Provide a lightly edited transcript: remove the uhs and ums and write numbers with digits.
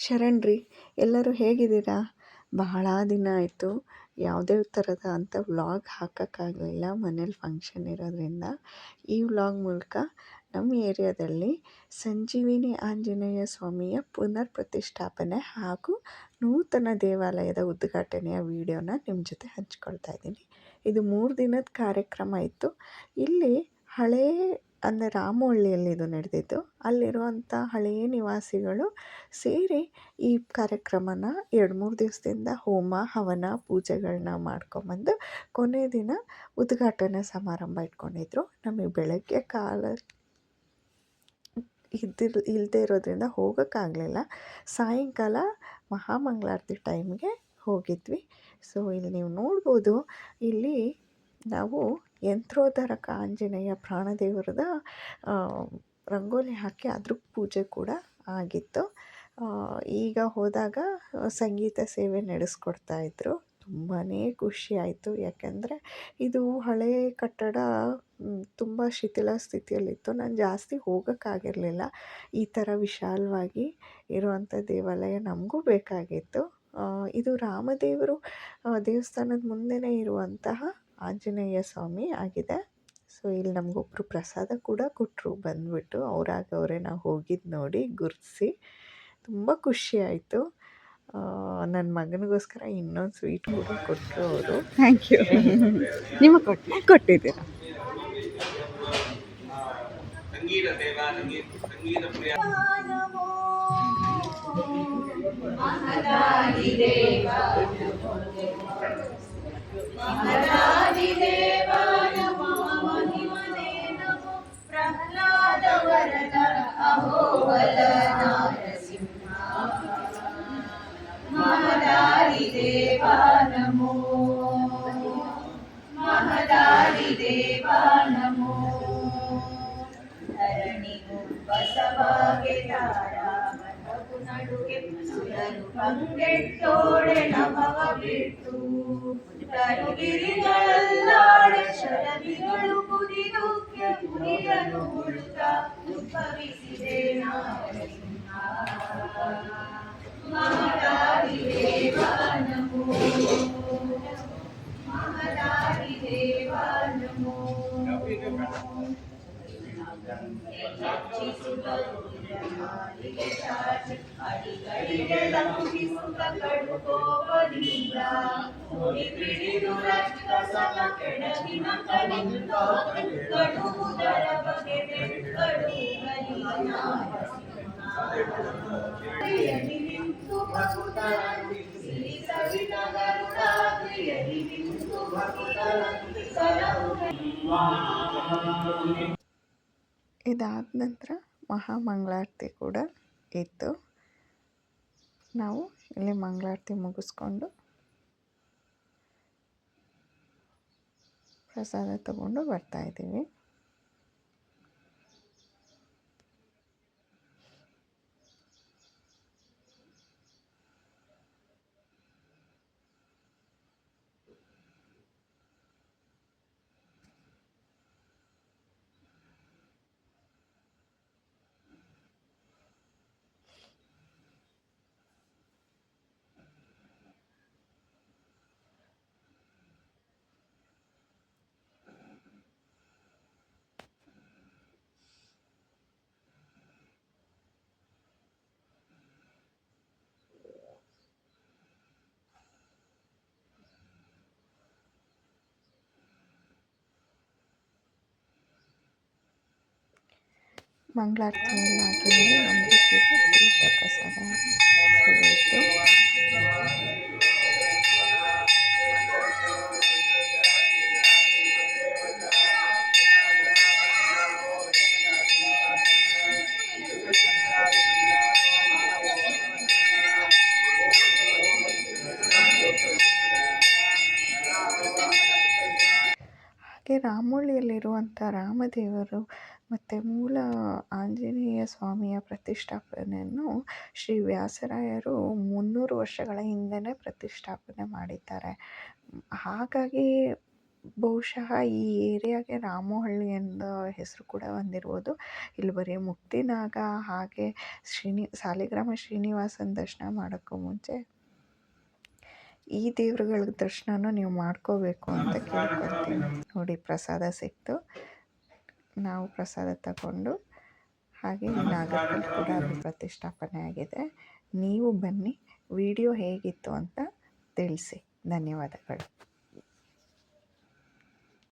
ಶರಣ್ರಿ, ಎಲ್ಲರೂ ಹೇಗಿದ್ದೀರಾ? ಬಹಳ ದಿನ ಆಯಿತು. ಯಾವುದೇ ಥರದ ಅಂಥ ವ್ಲಾಗ್ ಹಾಕೋಕ್ಕಾಗಲಿಲ್ಲ, ಮನೇಲಿ ಫಂಕ್ಷನ್ ಇರೋದ್ರಿಂದ. ಈ ವ್ಲಾಗ್ ಮೂಲಕ ನಮ್ಮ ಏರಿಯಾದಲ್ಲಿ ಸಂಜೀವಿನಿ ಆಂಜನೇಯ ಸ್ವಾಮಿಯ ಪುನರ್ ಪ್ರತಿಷ್ಠಾಪನೆ ಹಾಗೂ ನೂತನ ದೇವಾಲಯದ ಉದ್ಘಾಟನೆಯ ವಿಡಿಯೋನ ನಿಮ್ಮ ಜೊತೆ ಹಂಚ್ಕೊಳ್ತಾ ಇದ್ದೀನಿ. ಇದು 3 ದಿನದ ಕಾರ್ಯಕ್ರಮ ಇತ್ತು. ಇಲ್ಲಿ ಹಳೇ ಅಂದರೆ ರಾಮವಳ್ಳಿಯಲ್ಲಿ ಇದು ನಡೆದಿದ್ದು. ಅಲ್ಲಿರುವಂಥ ಹಳೆಯ ನಿವಾಸಿಗಳು ಸೇರಿ ಈ ಕಾರ್ಯಕ್ರಮನ 2-3 ದಿವಸದಿಂದ ಹೋಮ ಹವನ ಪೂಜೆಗಳನ್ನ ಮಾಡ್ಕೊಂಬಂದು ಕೊನೆ ದಿನ ಉದ್ಘಾಟನೆ ಸಮಾರಂಭ ಇಟ್ಕೊಂಡಿದ್ರು. ನಮಗೆ ಬೆಳಗ್ಗೆ ಕಾಲ ಇಲ್ಲದೆ ಇರೋದ್ರಿಂದ ಹೋಗೋಕ್ಕಾಗಲಿಲ್ಲ. ಸಾಯಂಕಾಲ ಮಹಾಮಂಗಳಾರತಿ ಟೈಮ್ಗೆ ಹೋಗಿದ್ವಿ. ಸೊ ಇಲ್ಲಿ ನೀವು ನೋಡ್ಬೋದು, ಇಲ್ಲಿ ನಾವು ಯಂತ್ರೋದ್ಧಾರಕ ಆಂಜನೇಯ ಪ್ರಾಣದೇವರದ ರಂಗೋಲಿ ಹಾಕಿ ಅದ್ರ ಪೂಜೆ ಕೂಡ ಆಗಿತ್ತು. ಈಗ ಹೋದಾಗ ಸಂಗೀತ ಸೇವೆ ನಡೆಸ್ಕೊಡ್ತಾಯಿದ್ರು. ತುಂಬಾ ಖುಷಿ ಆಯಿತು. ಯಾಕೆಂದರೆ ಇದು ಹಳೆಯ ಕಟ್ಟಡ ತುಂಬ ಶಿಥಿಲ ಸ್ಥಿತಿಯಲ್ಲಿತ್ತು. ನಾನು ಜಾಸ್ತಿ ಹೋಗೋಕ್ಕಾಗಿರಲಿಲ್ಲ. ಈ ಥರ ವಿಶಾಲವಾಗಿ ಇರುವಂಥ ದೇವಾಲಯ ನಮಗೂ ಬೇಕಾಗಿತ್ತು. ಇದು ರಾಮದೇವರು ದೇವಸ್ಥಾನದ ಮುಂದೆನೇ ಇರುವಂತಹ ಆಂಜನೇಯ ಸ್ವಾಮಿ ಆಗಿದೆ. ಸೊ ಇಲ್ಲಿ ನಮಗೊಬ್ಬರು ಪ್ರಸಾದ ಕೂಡ ಕೊಟ್ಟರು ಬಂದುಬಿಟ್ಟು. ಅವರೇ ನಾವು ಹೋಗಿದ್ದು ನೋಡಿ ಗುರುತಿಸಿ ತುಂಬ ಖುಷಿ ಆಯಿತು. ನನ್ನ ಮಗನಿಗೋಸ್ಕರ ಇನ್ನೊಂದು ಸ್ವೀಟ್ ಕೂಡ ಕೊಟ್ಟರು ಅವರು. Thank you. ನಿಮಗೆ ಕೊಟ್ಟಿದ್ದೀರಾ? ನಮೋ ಮಹದಾದಿದೇವ ನಮೋ ಧರಣಿಗೂ ಬಸವಾಗೆ ತಾರಾಮಠವು ನಡುಗೆ ಸುರರು ಕಂಗೆಟ್ಟೋಡೆ ನಮವ ಬಿಟ್ಟು ತರುಗಿರಿಗಳಲ್ಲಾಡೆ ಶರದಿಗಳು ಕುದಿದು ಕುರಿಯನು ಉಳುತ್ತ ಉದ್ಭವಿಸಿದೆ ನಾರಸಿಂಹ ಮಹದಾದಿದೇವ ನಮೋ ಮಹದಾದಿದೇವ ನಮೋ ಅಡಿಗಳಿಗೆ ಲಂಘಿಸುತ್ತ ಕಡುಕೋಪದಿಂದ ಹಿಡಿದು ರಕ್ಷಸನ ಕೆಳಗಿನ ಕಲಿಂದು ಕಡುವುದರ ಬಗೆಗೆ ಕಡುಗಲಿನ ನಿಂತು ಭಕ್ತರನ್ನು ಸಿರಿಸವಿನ ಗರುಡಾದ್ರಿಯಲ್ಲಿ ನಿಂತು ಭಕ್ತರನ್ನು ಸಲಹು. ಇದಾದ ನಂತರ ಮಹಾಮಂಗಳಾರತಿ ಕೂಡ ಇತ್ತು. ನಾವು ಇಲ್ಲಿ ಮಂಗಳಾರತಿ ಮುಗಿಸ್ಕೊಂಡು ಪ್ರಸಾದ ತಗೊಂಡು ಬರ್ತಾಯಿದ್ದೀವಿ. ಮಂಗಳಾರತಿ ಎಲ್ಲ ಆಗಿದ್ಮೇಲೆ ನಮಗೂ ಕೂಡ ತೀರ್ಥ ಪ್ರಸಾದ ಸಿಗೋಯಿತು. ಹಾಗೆ ರಾಮವಳ್ಳಿಯಲ್ಲಿರುವಂಥ ರಾಮದೇವರು ಮತ್ತು ಮೂಲ ಆಂಜನೇಯ ಸ್ವಾಮಿಯ ಪ್ರತಿಷ್ಠಾಪನೆಯನ್ನು ಶ್ರೀ ವ್ಯಾಸರಾಯರು 300 ವರ್ಷಗಳ ಹಿಂದೆಯೇ ಪ್ರತಿಷ್ಠಾಪನೆ ಮಾಡಿದ್ದಾರೆ. ಹಾಗಾಗಿ ಬಹುಶಃ ಈ ಏರಿಯಾಗೆ ರಾಮೋಹಳ್ಳಿ ಎಂದ ಹೆಸರು ಕೂಡ ಬಂದಿರ್ಬೋದು. ಇಲ್ಲಿ ಬರೀ ಮುಕ್ತಿನಾಗ ಹಾಗೆ ಸಾಲಿಗ್ರಾಮ ಶ್ರೀನಿವಾಸನ ದರ್ಶನ ಮಾಡೋಕ್ಕೂ ಮುಂಚೆ ಈ ದೇವ್ರುಗಳ ದರ್ಶನನೂ ನೀವು ಮಾಡ್ಕೋಬೇಕು ಅಂತ ಕೇಳ್ಕೊತೀನಿ. ನೋಡಿ ಪ್ರಸಾದ ಸಿಕ್ತು, ನಾವು ಪ್ರಸಾದ ತಗೊಂಡು ಹಾಗೆ ಈ ನಾಗರಕಲ್ಲು ಕೂಡ ಪ್ರತಿಷ್ಠಾಪನೆ ಆಗಿದೆ. ನೀವು ಬನ್ನಿ, ವಿಡಿಯೋ ಹೇಗಿತ್ತು ಅಂತ ತಿಳಿಸಿ. ಧನ್ಯವಾದಗಳು.